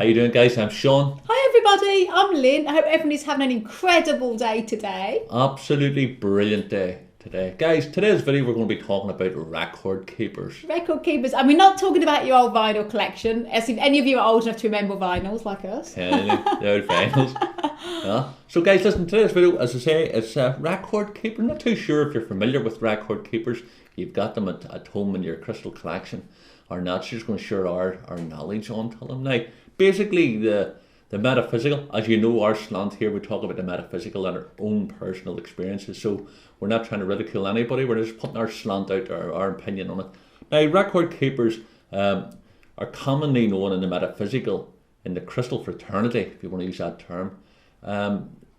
How you doing, guys? I'm Sean. Hi everybody, I'm Lynn. I hope everybody's having an incredible day today. Absolutely brilliant day today. Guys, today's video we're going to be talking about record keepers. Record keepers, and we're not talking about your old vinyl collection, as if any of you are old enough to remember vinyls like us. Yeah, the old finals. Yeah. So guys, listen, today's video, as I say, it's a record keeper. I'm not too sure if you're familiar with record keepers. You've got them at home in your crystal collection or not. So just going to share our knowledge on them. Now, basically the metaphysical, as you know, our slant here, we talk about the metaphysical and our own personal experiences. So we're not trying to ridicule anybody. We're just putting our slant out, our opinion on it. Now, record keepers are commonly known in the metaphysical, in the crystal fraternity, if you want to use that term.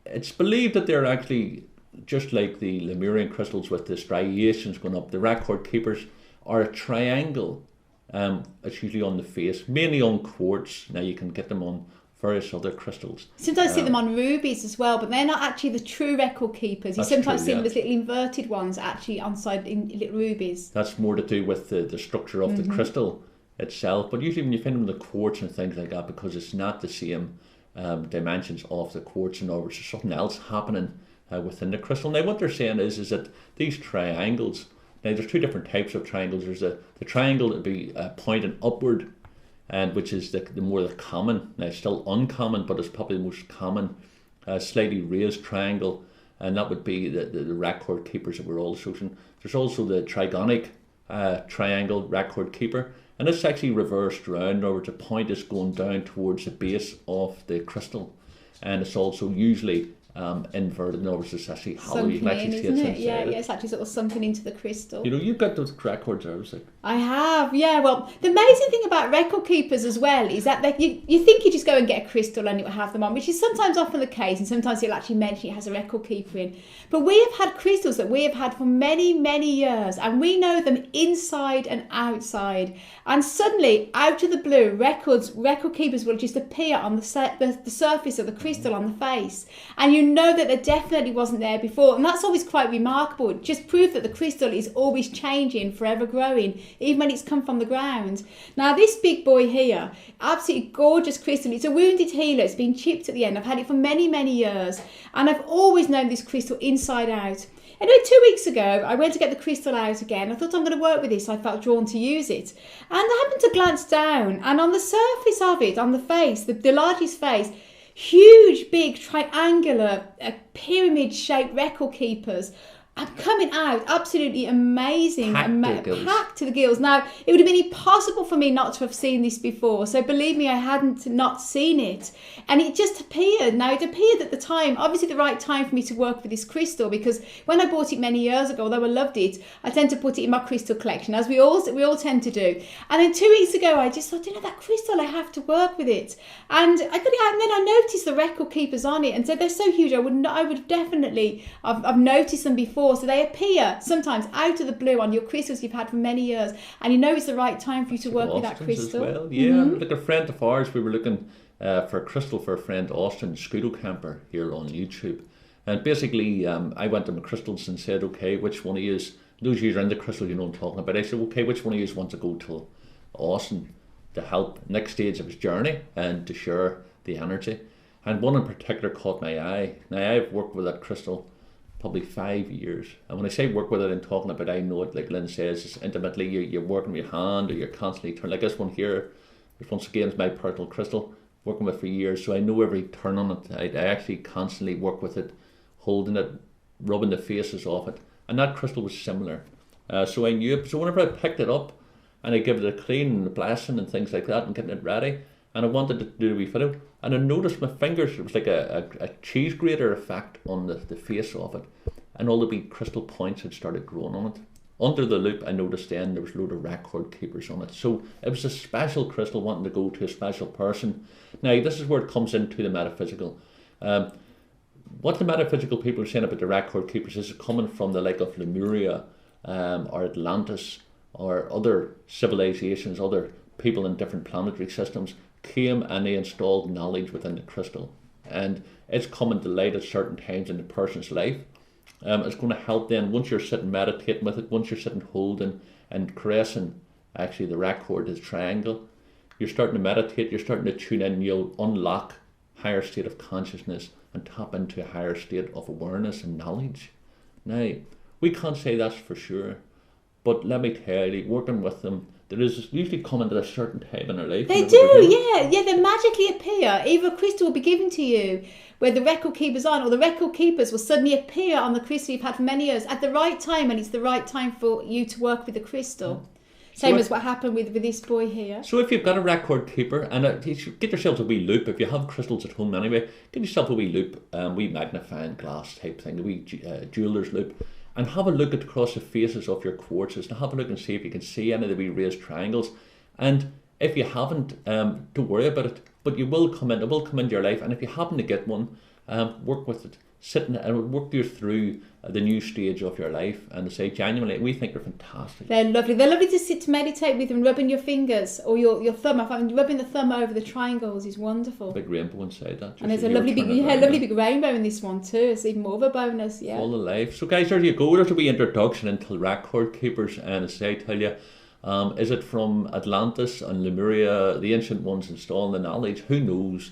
It's believed that they're actually just like the Lemurian crystals with the striations going up. The record keepers are a triangle. It's usually on the face, mainly on quartz. Now you can get them on various other crystals. Sometimes see them on rubies as well, but they're not actually the true record keepers. You sometimes see them as little inverted ones actually on side in little rubies. That's more to do with the structure of the crystal itself. But usually when you find them in the quartz and things like that, because it's not the same dimensions of the quartz, in other words, there's something else happening within the crystal. Now what they're saying is that these triangles, now there's two different types of triangles. There's the triangle that would be pointing upward, and which is the more the common. Now it's still uncommon, but it's probably the most common slightly raised triangle, and that would be the record keepers that we're all associating. There's also the trigonic triangle record keeper, and it's actually reversed around, or the point is going down towards the base of the crystal, and it's also usually inverted. In other words, it's actually hollow. You can actually see it. Yeah, it's actually sort of sunken into the crystal. You know, you've got those records there, was it? I have, yeah. Well, the amazing thing about record keepers as well is that you think you just go and get a crystal and it will have them on, which is sometimes often the case, and sometimes it'll actually mention it has a record keeper in. But we have had crystals that we have had for many, many years, and we know them inside and outside. And suddenly, out of the blue, record keepers will just appear on the surface of the crystal on the face, and you know that there definitely wasn't there before, and that's always quite remarkable. Just proof that the crystal is always changing, forever growing, even when it's come from the ground. Now this big boy here, absolutely gorgeous crystal. It's a wounded healer. It's been chipped at the end. I've had it for many, many years, and I've always known this crystal inside out. Anyway, 2 weeks ago, I went to get the crystal out again. I thought I'm going to work with this. I felt drawn to use it. And I happened to glance down, and on the surface of it, on the face, the largest face, huge, big, triangular, pyramid-shaped record keepers coming out, absolutely amazing, packed to the gills. Now, it would have been impossible for me not to have seen this before, so believe me, I hadn't not seen it, and it just appeared. Now, it appeared at the time, obviously the right time for me to work with this crystal, because when I bought it many years ago, although I loved it, I tend to put it in my crystal collection, as we all tend to do. And then 2 weeks ago, I just thought, that crystal, I have to work with it, and I got it out, and then I noticed the record keepers on it, and so they're so huge. I would definitely, I've noticed them before. So they appear sometimes out of the blue on your crystals you've had for many years, and you know it's the right time for you to work with that crystal. As well. Yeah, like a friend of ours, we were looking for a crystal for a friend, Austin Scudo Camper, here on YouTube. And basically, I went to my crystals and said, okay, which one of you is, those of you are in the crystal, you know what I'm talking about. I said, okay, which one of you want to go to Austin to help next stage of his journey and to share the energy? And one in particular caught my eye. Now, I've worked with that crystal probably 5 years, and when I say work with it, I'm talking about, I know it, like Lynn says, it's intimately, you're working with your hand, or you're constantly turning, like this one here, this once again is my personal crystal, working with it for years, so I know every turn on it. I actually constantly work with it, holding it, rubbing the faces off it, and that crystal was similar. So I knew it. So whenever I picked it up and I give it a clean and a blessing and things like that and getting it ready, and I wanted to do a wee video, and I noticed my fingers, it was like a cheese grater effect on the face of it, and all the wee crystal points had started growing on it. Under the loop, I noticed then there was a load of record keepers on it. So it was a special crystal wanting to go to a special person. Now, this is where it comes into the metaphysical. What the metaphysical people are saying about the record keepers is coming from the like of Lemuria or Atlantis or other civilizations, other people in different planetary systems came and they installed knowledge within the crystal, and it's coming to light at certain times in the person's life. It's going to help then, once you're sitting meditating with it, once you're sitting holding and caressing actually the record, this triangle, you're starting to meditate, you're starting to tune in, you'll unlock higher state of consciousness and tap into a higher state of awareness and knowledge. Now, we can't say that's for sure, but let me tell you, working with them, there is usually coming at a certain time in our life. They do, yeah. They magically appear. Either a crystal will be given to you where the record keepers aren't, or the record keepers will suddenly appear on the crystal you've had for many years at the right time, and it's the right time for you to work with the crystal. Same as what happened with this boy here. So if you've got a record keeper, and you should get yourselves a wee loop. If you have crystals at home anyway, get yourself a wee loop, wee magnifying glass type thing, a wee jeweller's loop, and have a look at across the faces of your quartzes, and have a look and see if you can see any of the wee raised triangles. And if you haven't, don't worry about it, but it will come into your life. And if you happen to get one, work with it. Sit and it will work you through the new stage of your life, and to say genuinely, we think they're fantastic. They're lovely. They're lovely to sit to meditate with, and rubbing your fingers or your thumb. I find rubbing the thumb over the triangles is wonderful. Big rainbow inside that. And there's a lovely big rainbow in this one too. It's even more of a bonus. Yeah. Full of life. So guys, there you go. There's a wee introduction into record keepers, and as I tell you, is it from Atlantis and Lemuria, the ancient ones installing the knowledge? Who knows?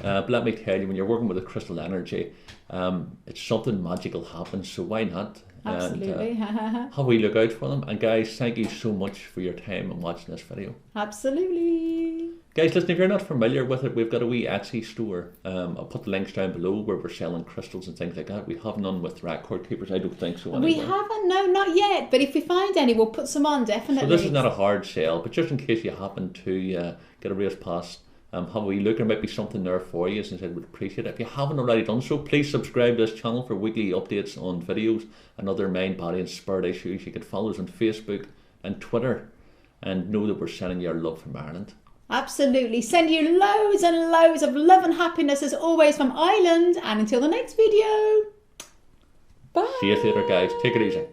But let me tell you, when you're working with a crystal energy, it's something magical happens, so why not? Absolutely. And, have a wee look out for them. And guys, thank you so much for your time and watching this video. Absolutely. Guys, listen, if you're not familiar with it, we've got a wee Etsy store. I'll put the links down below where we're selling crystals and things like that. We have none with record keepers, I don't think so anyway. We haven't, no, not yet. But if we find any, we'll put some on, definitely. So this is not a hard sell, but just in case you happen to get a race pass, have a wee look. There might be something there for you, since I would appreciate it. If you haven't already done so, please subscribe to this channel for weekly updates on videos and other mind, body and spirit issues. You can follow us on Facebook and Twitter, and know that we're sending you our love from Ireland. Absolutely. Send you loads and loads of love and happiness as always from Ireland, and until the next video. Bye. See you later, guys. Take it easy.